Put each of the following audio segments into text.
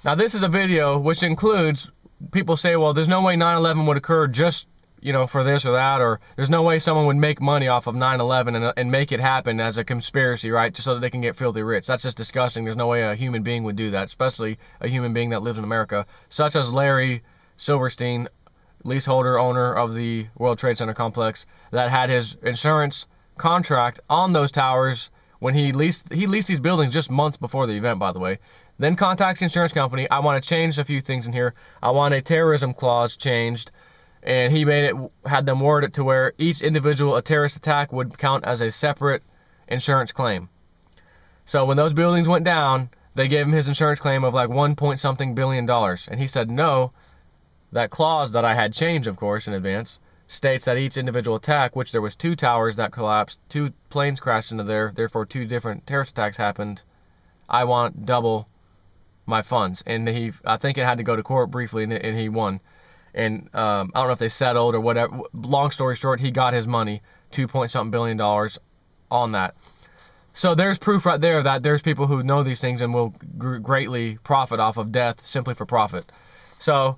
Now, this is a video which includes, people say, well, there's no way 9/11 would occur just, for this or that, or there's no way someone would make money off of 9/11 and make it happen as a conspiracy, right, just so that they can get filthy rich. That's just disgusting. There's no way a human being would do that, especially a human being that lives in America, such as Larry Silverstein, leaseholder, owner of the World Trade Center complex, that had his insurance contract on those towers when he leased these buildings just months before the event, by the way. Then contacts the insurance company. I want to change a few things in here. I want a terrorism clause changed. And he had them word it to where each individual terrorist attack would count as a separate insurance claim. So when those buildings went down, they gave him his insurance claim of like $1.something billion. And he said, no, that clause that I had changed, of course, in advance, states that each individual attack, which there was 2 towers that collapsed, 2 planes crashed into there, therefore 2 different terrorist attacks happened, I want double my funds. And I think it had to go to court briefly, and he won. And I don't know if they settled or whatever. Long story short, he got his money, $2.something billion on that. So there's proof right there that there's people who know these things and will greatly profit off of death simply for profit. So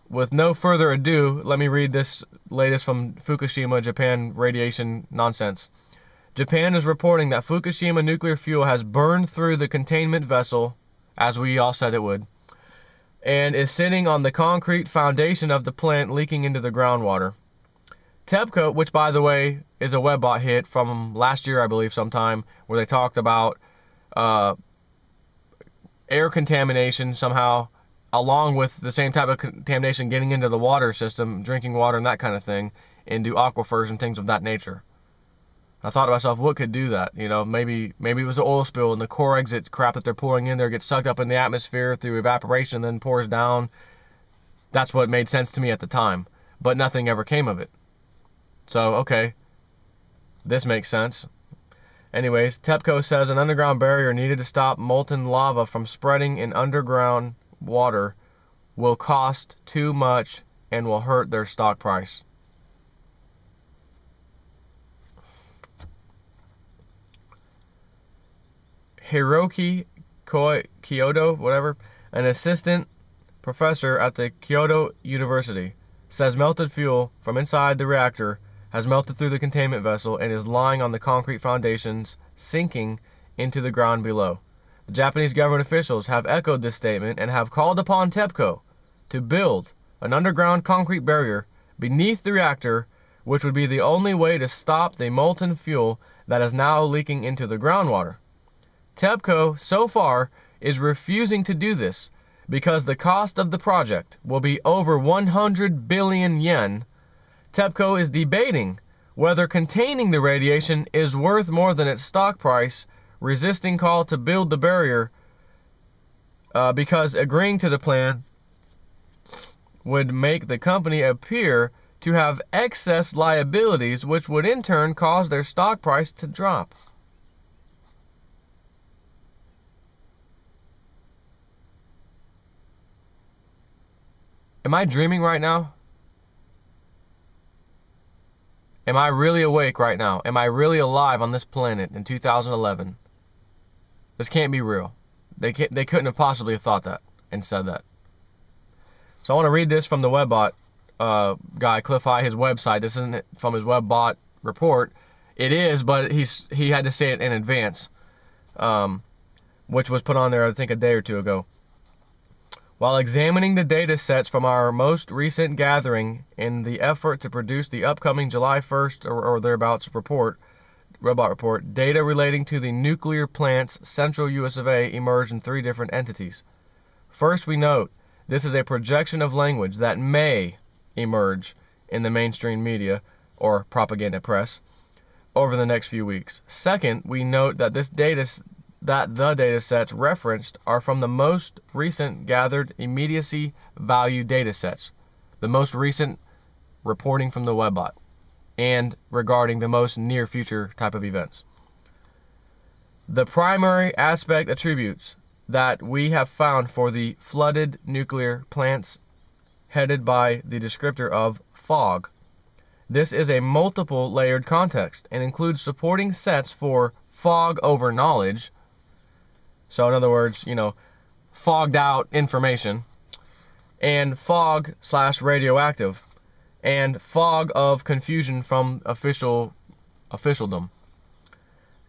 with no further ado, let me read this latest from Fukushima, Japan radiation nonsense. Japan is reporting that Fukushima nuclear fuel has burned through the containment vessel, as we all said it would, and is sitting on the concrete foundation of the plant, leaking into the groundwater. TEPCO, which by the way is a WebBot hit from last year, I believe, sometime, where they talked about air contamination somehow, along with the same type of contamination getting into the water system, drinking water and that kind of thing, into aquifers and things of that nature. I thought to myself, what could do that? Maybe it was an oil spill and the core exit crap that they're pouring in there gets sucked up in the atmosphere through evaporation and then pours down. That's what made sense to me at the time. But nothing ever came of it. So, okay. This makes sense. Anyways, TEPCO says an underground barrier needed to stop molten lava from spreading in underground water will cost too much and will hurt their stock price. Hiroki Kyoto, whatever, an assistant professor at the Kyoto University, says melted fuel from inside the reactor has melted through the containment vessel and is lying on the concrete foundations, sinking into the ground below. The Japanese government officials have echoed this statement and have called upon TEPCO to build an underground concrete barrier beneath the reactor, which would be the only way to stop the molten fuel that is now leaking into the groundwater. TEPCO, so far, is refusing to do this because the cost of the project will be over 100 billion yen. TEPCO is debating whether containing the radiation is worth more than its stock price, resisting call to build the barrier because agreeing to the plan would make the company appear to have excess liabilities, which would in turn cause their stock price to drop. Am I dreaming right now? Am I really awake right now? Am I really alive on this planet in 2011? This can't be real. They couldn't have possibly thought that and said that. So I want to read this from the WebBot guy, Cliff High, his website. This isn't from his WebBot report. It is, but he had to say it in advance, which was put on there, I think, a day or two ago. While examining the data sets from our most recent gathering in the effort to produce the upcoming July 1st or thereabouts robot report, data relating to the nuclear plant's central US of A emerged in 3 different entities. First, we note this is a projection of language that may emerge in the mainstream media or propaganda press over the next few weeks. Second, we note that the data sets referenced are from the most recent gathered immediacy value data sets, the most recent reporting from the WebBot, and regarding the most near future type of events. The primary aspect attributes that we have found for the flooded nuclear plants headed by the descriptor of fog. This is a multiple layered context and includes supporting sets for fog over knowledge. So in other words, fogged out information, and fog/radioactive, and fog of confusion from officialdom,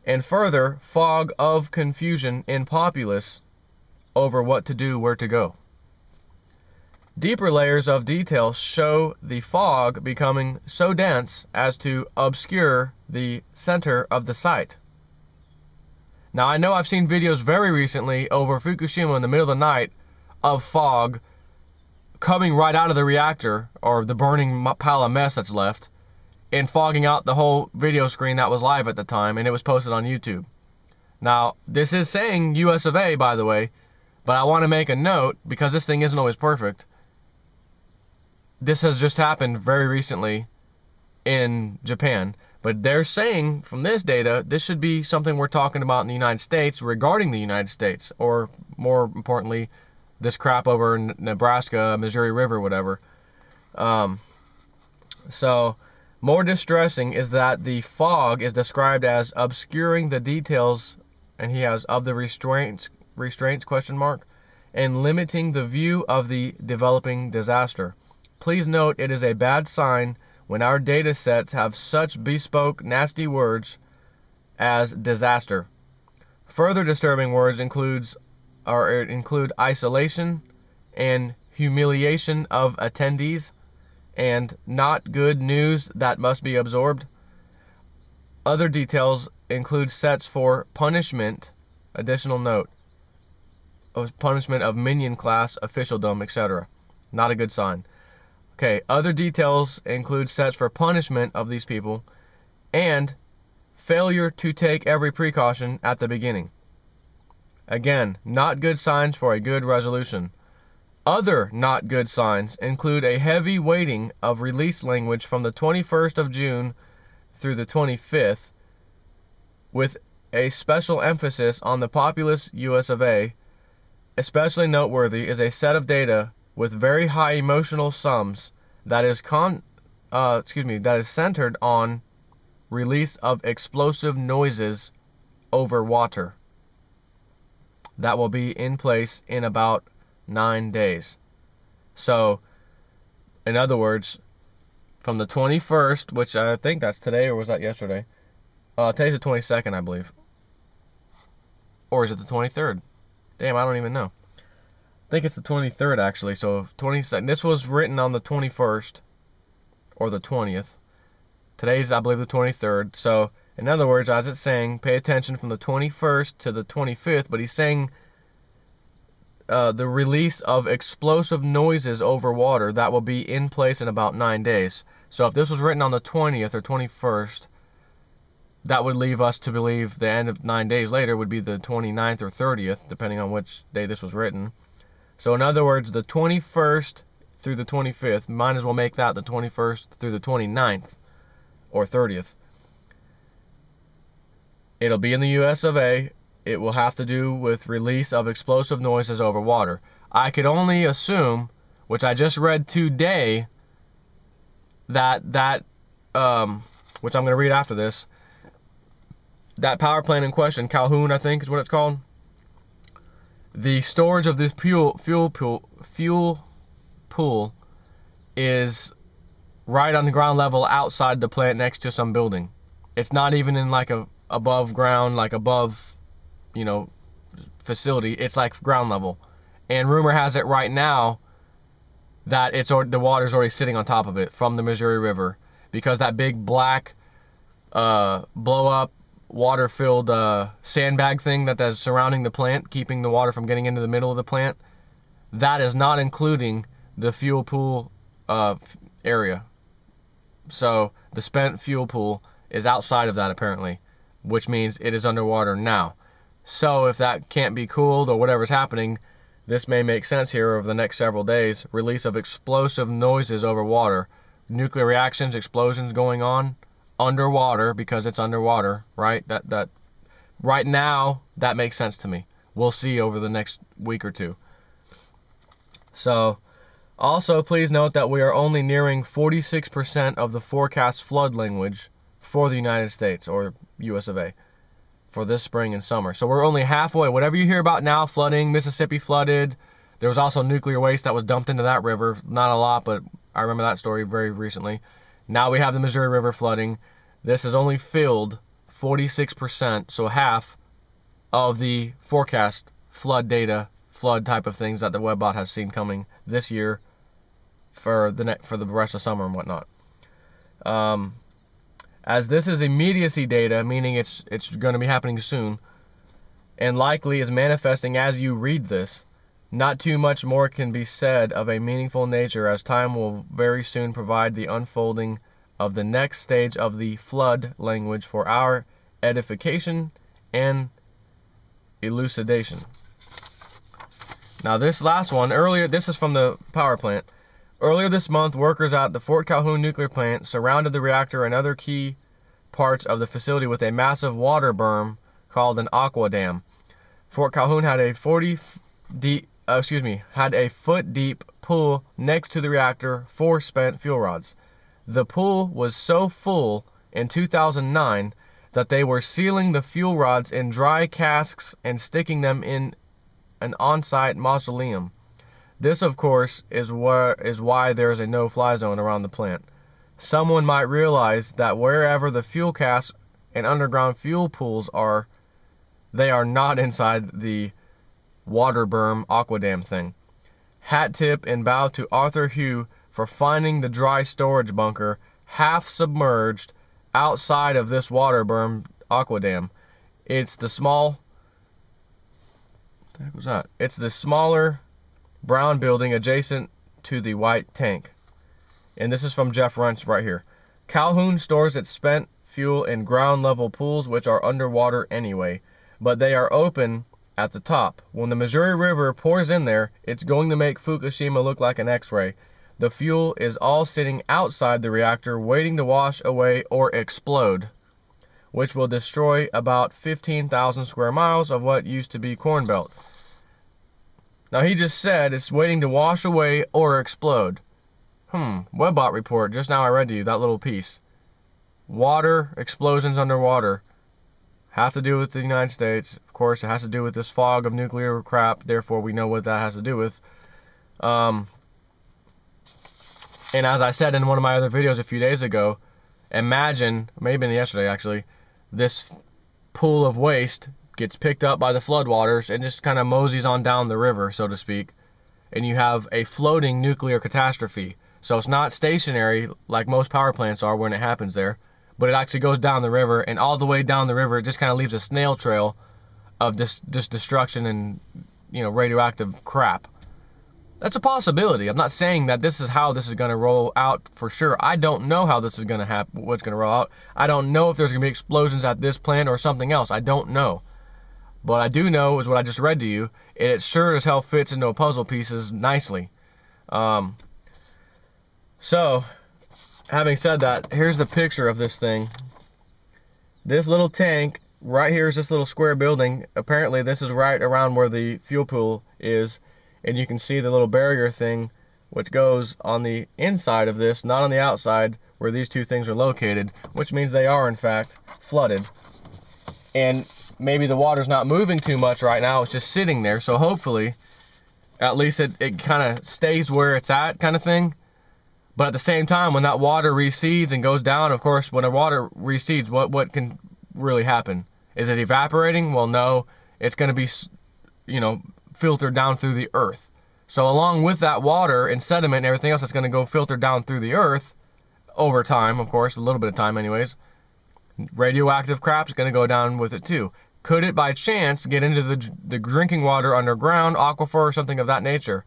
and further fog of confusion in populace over what to do, where to go. Deeper layers of detail show the fog becoming so dense as to obscure the center of the site. Now, I know I've seen videos very recently over Fukushima in the middle of the night of fog coming right out of the reactor, or the burning pile of mess that's left, and fogging out the whole video screen that was live at the time, and it was posted on YouTube. Now, this is saying US of A, by the way, but I want to make a note, because this thing isn't always perfect. This has just happened very recently in Japan, but they're saying from this data, this should be something we're talking about in the United States, regarding the United States, or more importantly, this crap over in Nebraska, Missouri River, whatever. So, more distressing is that the fog is described as obscuring the details, and he has of the restraints question mark, and limiting the view of the developing disaster. Please note it is a bad sign when our data sets have such bespoke, nasty words as disaster. Further disturbing words include isolation and humiliation of attendees, and not good news that must be absorbed. Other details include sets for punishment, additional note, of punishment of minion class, officialdom, etc. Not a good sign. Okay, other details include sets for punishment of these people, and failure to take every precaution at the beginning. Again, not good signs for a good resolution. Other not good signs include a heavy weighting of release language from the 21st of June through the 25th, with a special emphasis on the populous US of A. Especially noteworthy is a set of data with very high emotional sums that is centered on release of explosive noises over water. That will be in place in about 9 days. So, in other words, from the 21st, which I think that's today, or was that yesterday? Today's the 22nd, I believe. Or is it the 23rd? Damn, I don't even know. I think it's the 23rd, actually. So, 22nd. This was written on the 21st, or the 20th. Today's, I believe, the 23rd. So, in other words, as it's saying, pay attention from the 21st to the 25th, but he's saying the release of explosive noises over water, that will be in place in about 9 days. So if this was written on the 20th or 21st, that would leave us to believe the end of 9 days later would be the 29th or 30th, depending on which day this was written. So in other words, the 21st through the 25th, might as well make that the 21st through the 29th or 30th. It'll be in the US of A. It will have to do with release of explosive noises over water. I could only assume, which I just read today, that which I'm going to read after this, that power plant in question, Calhoun, I think is what it's called, the storage of this fuel pool is right on the ground level outside the plant next to some building. It's not even in like a above ground, like above, facility. It's like ground level. And rumor has it right now that the water's already sitting on top of it from the Missouri River, because that big black blow up water-filled sandbag thing that's surrounding the plant, keeping the water from getting into the middle of the plant, that is not including the fuel pool area. So the spent fuel pool is outside of that apparently, which means it is underwater now. So if that can't be cooled or whatever's happening, this may make sense here over the next several days. Release of explosive noises over water. Nuclear reactions, explosions going on underwater because it's underwater, right? That right now, that makes sense to me. We'll see over the next week or two. So, also please note that we are only nearing 46% of the forecast flood language for the United States, or US of A. for this spring and summer. So we're only halfway. Whatever you hear about now, flooding, Mississippi flooded. There was also nuclear waste that was dumped into that river. Not a lot, but I remember that story very recently. Now we have the Missouri River flooding. This has only filled 46%, so half of the forecast flood data, flood type of things that the webbot has seen coming this year for the rest of summer and whatnot. As this is immediacy data, meaning it's going to be happening soon, and likely is manifesting as you read this, not too much more can be said of a meaningful nature, as time will very soon provide the unfolding of the next stage of the flood language for our edification and elucidation. Now this last one, this is from the power plant. Earlier this month, workers at the Fort Calhoun Nuclear Plant surrounded the reactor and other key parts of the facility with a massive water berm called an aqua dam. Fort Calhoun had a foot deep pool next to the reactor for spent fuel rods. The pool was so full in 2009 that they were sealing the fuel rods in dry casks and sticking them in an on-site mausoleum. This, of course, is why there is a no-fly zone around the plant. Someone might realize that wherever the fuel casks and underground fuel pools are, they are not inside the water berm aqua dam thing. Hat tip and bow to Arthur Hugh for finding the dry storage bunker half submerged outside of this water berm aqua dam. It's the smaller brown building adjacent to the white tank. And this is from Jeff Runch right here. Calhoun stores its spent fuel in ground level pools, which are underwater anyway, but they are open at the top. When the Missouri River pours in there, it's going to make Fukushima look like an X-ray. The fuel is all sitting outside the reactor waiting to wash away or explode, which will destroy about 15,000 square miles of what used to be Corn Belt. Now he just said it's waiting to wash away or explode. Webbot report, just now I read to you that little piece. Water, explosions underwater. Have to do with the United States. Of course, it has to do with this fog of nuclear crap, therefore we know what that has to do with. And as I said in one of my other videos a few days ago, imagine, maybe yesterday actually, this pool of waste gets picked up by the floodwaters and just kind of moseys on down the river, so to speak, and you have a floating nuclear catastrophe. So it's not stationary like most power plants are when it happens there, but it actually goes down the river, and all the way down the river it just kind of leaves a snail trail of this destruction and, you know, radioactive crap. That's a possibility. I'm not saying that this is how this is going to roll out for sure. I don't know how this is going to happen, what's going to roll out. I don't know if there's going to be explosions at this plant or something else. I don't know. What I do know is what I just read to you, and it sure as hell fits into a puzzle pieces nicely. So, having said that, here's the picture of this thing. This little tank, right here is this little square building. Apparently this is right around where the fuel pool is, and you can see the little barrier thing which goes on the inside of this, not on the outside where these two things are located, which means they are in fact flooded. And maybe the water's not moving too much right now, it's just sitting there, so hopefully at least it kind of stays where it's at, kind of thing. But at the same time, when that water recedes and goes down, of course, when the water recedes, what can really happen? Is it evaporating? Well, no. It's going to be, you know, filtered down through the earth. So along with that water and sediment and everything else that's going to go filtered down through the earth, over time, of course, a little bit of time anyways, radioactive crap's going to go down with it too. Could it by chance get into the drinking water underground, aquifer, or something of that nature?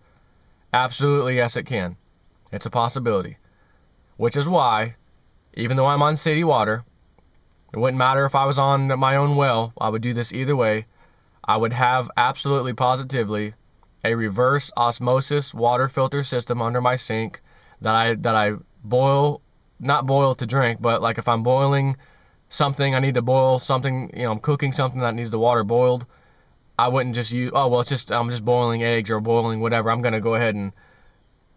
Absolutely, yes it can. It's a possibility. Which is why, even though I'm on city water, it wouldn't matter if I was on my own well, I would do this either way. I would have absolutely positively a reverse osmosis water filter system under my sink that I boil, not boil to drink, but like if I'm boiling something, I need to boil something, you know, I'm cooking something that needs the water boiled, I wouldn't just use, oh well, I'm just boiling eggs or boiling whatever, I'm going to go ahead and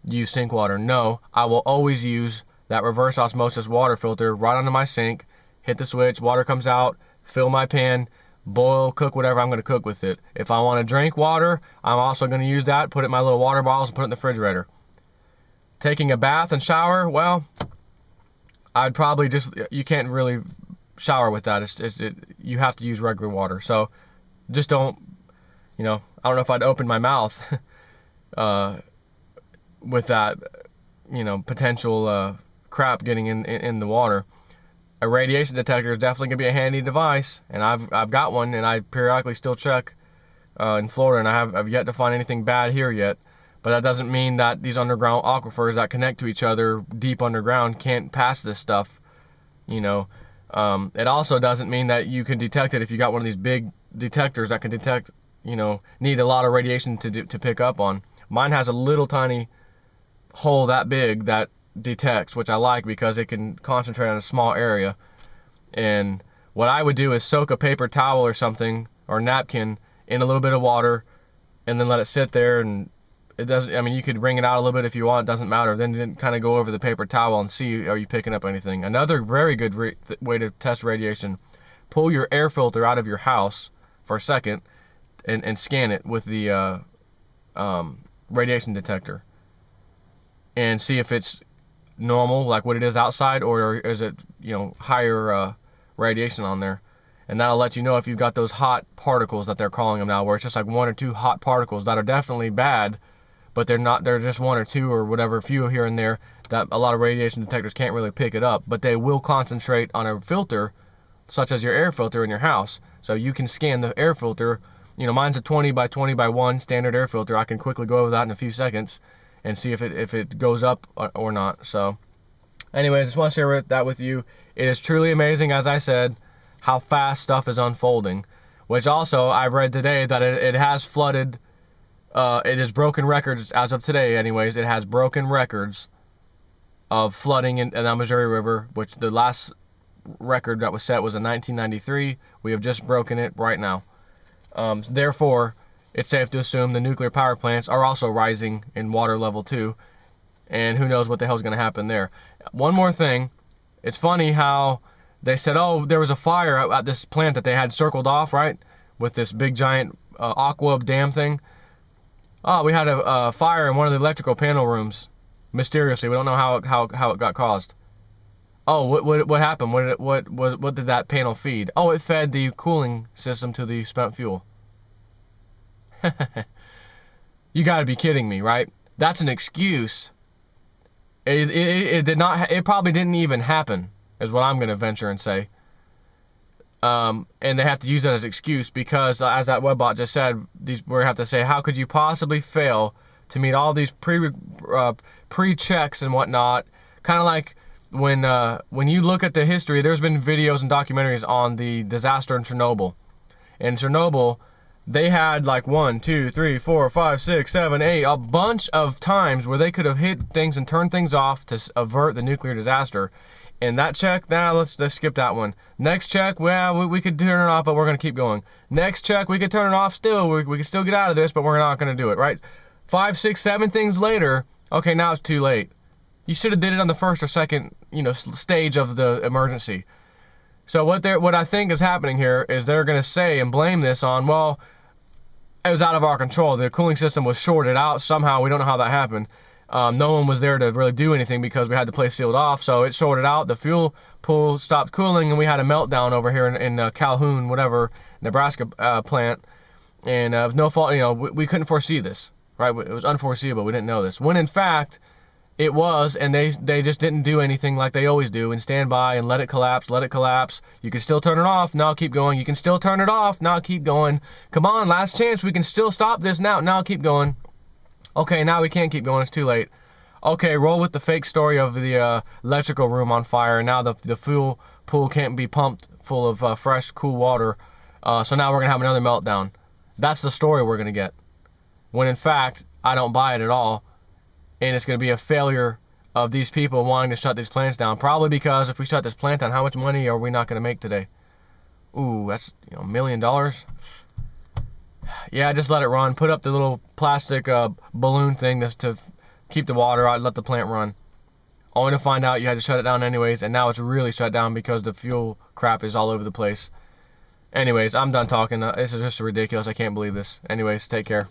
use sink water. No, I will always use that reverse osmosis water filter right under my sink, hit the switch, water comes out, fill my pan, boil, cook whatever I'm going to cook with it. If I want to drink water, I'm also going to use that, put it in my little water bottles and put it in the refrigerator. Taking a bath and shower, well, I'd probably just, you can't really shower with that. You have to use regular water. So just don't, I don't know if I'd open my mouth with that, potential crap getting in the water. A radiation detector is definitely going to be a handy device, and I've got one, and I periodically still check in Florida, and I've yet to find anything bad here yet. But that doesn't mean that these underground aquifers that connect to each other deep underground can't pass this stuff. It also doesn't mean that you can detect it if you got one of these big detectors that can detect, need a lot of radiation to pick up on. Mine has a little tiny hole that big that detects, which I like because it can concentrate on a small area. And what I would do is soak a paper towel or something, or napkin, in a little bit of water, and then let it sit there. And it doesn't, you could wring it out a little bit if you want, it doesn't matter. Then kind of go over the paper towel and see, are you picking up anything. Another very good way to test radiation: pull your air filter out of your house for a second and scan it with the radiation detector, and see if it's normal, like what it is outside, or is it, higher radiation on there. And that'll let you know if you've got those hot particles that they're calling them now, where it's just like 1 or 2 hot particles that are definitely bad, but they're just 1 or 2 or whatever, few here and there, that a lot of radiation detectors can't really pick it up, but they will concentrate on a filter such as your air filter in your house. So you can scan the air filter. Mine's a 20 by 20 by 1 standard air filter. I can quickly go over that in a few seconds and see if it goes up or not. So anyways, I just want to share that with you. It is truly amazing, as I said, how fast stuff is unfolding. Which also, I've read today that it has flooded, it has broken records, as of today anyways, it has broken records of flooding in the Missouri River, which the last record that was set was in 1993. We have just broken it right now. Therefore, it's safe to assume the nuclear power plants are also rising in water level too, and who knows what the hell's going to happen there. One more thing, it's funny how they said, oh, there was a fire at this plant that they had circled off, right, with this big giant aqua dam thing. Oh, we had a fire in one of the electrical panel rooms, mysteriously. We don't know how it got caused. Oh, what happened? What did that panel feed? Oh, it fed the cooling system to the spent fuel. You gotta be kidding me, right? That's an excuse. It did not. It probably didn't even happen, is what I'm gonna venture and say. And they have to use that as an excuse because, as that webbot just said, we have to say, how could you possibly fail to meet all these pre-checks and whatnot? Kind of like when you look at the history, there's been videos and documentaries on the disaster in Chernobyl. In Chernobyl, they had like 1, 2, 3, 4, 5, 6, 7, 8, a bunch of times where they could have hit things and turned things off to avert the nuclear disaster. And that check, let's skip that one. Next check, well, we could turn it off, but we're going to keep going. Next check, we could turn it off still. We could still get out of this, but we're not going to do it, right? 5, 6, 7 things later, okay, now it's too late. You should have did it on the first or second, stage of the emergency. So what I think is happening here is they're going to say and blame this on, well, it was out of our control. The cooling system was shorted out somehow. We don't know how that happened. No one was there to really do anything because we had the place sealed off. So it shorted out. The fuel pool stopped cooling, and we had a meltdown over here in Calhoun, whatever, Nebraska plant. And it was no fault. We couldn't foresee this, right? It was unforeseeable. We didn't know this. When in fact, it was, and they just didn't do anything like they always do and stand by and let it collapse, let it collapse. You can still turn it off, now keep going. You can still turn it off, now keep going. Come on, last chance, we can still stop this now keep going. Okay, now we can't keep going, it's too late. Okay, roll with the fake story of the electrical room on fire, and now the fuel pool can't be pumped full of fresh, cool water, so now we're going to have another meltdown. That's the story we're going to get. When in fact, I don't buy it at all. And it's going to be a failure of these people wanting to shut these plants down. Probably because if we shut this plant down, how much money are we not going to make today? Ooh, that's $1 million. Yeah, just let it run. Put up the little plastic balloon thing to keep the water out and let the plant run. Only to find out you had to shut it down anyways, and now it's really shut down because the fuel crap is all over the place. Anyways, I'm done talking. This is just ridiculous. I can't believe this. Anyways, take care.